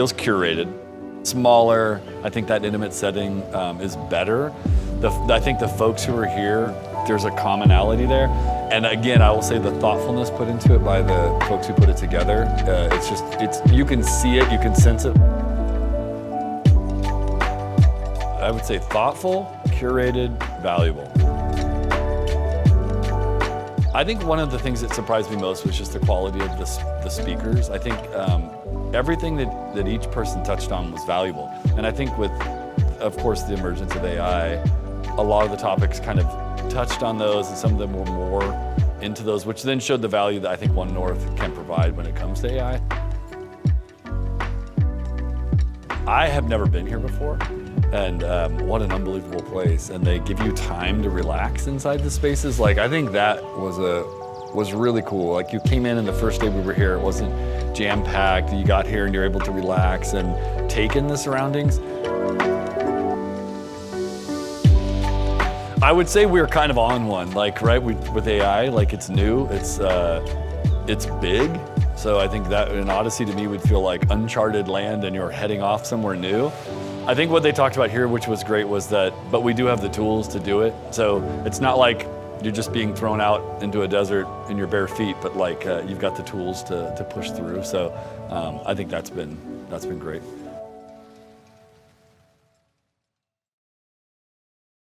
feels curated, smaller. I think that intimate setting is better. I think the folks who are here, there's a commonality there. And again, I will say the thoughtfulness put into it by the folks who put it together. You can see it, you can sense it. I would say thoughtful, curated, valuable. I think one of the things that surprised me most was just the quality of the speakers. I think everything that each person touched on was valuable. And I think with, of course, the emergence of AI, a lot of the topics kind of touched on those, and some of them were more into those, which then showed the value that I think One North can provide when it comes to AI. I have never been here before, and what an unbelievable place. And they give you time to relax inside the spaces. Like, I think that was really cool. Like, you came in and the first day we were here, it wasn't jam-packed. You got here and you're able to relax and take in the surroundings. I would say we're kind of on one, like, right, with AI, like, it's new, it's big. So I think that an Odyssey to me would feel like uncharted land and you're heading off somewhere new. I think what they talked about here, which was great, was that, but we do have the tools to do it. So it's not like you're just being thrown out into a desert in your bare feet, but like you've got the tools to push through. So I think that's been great.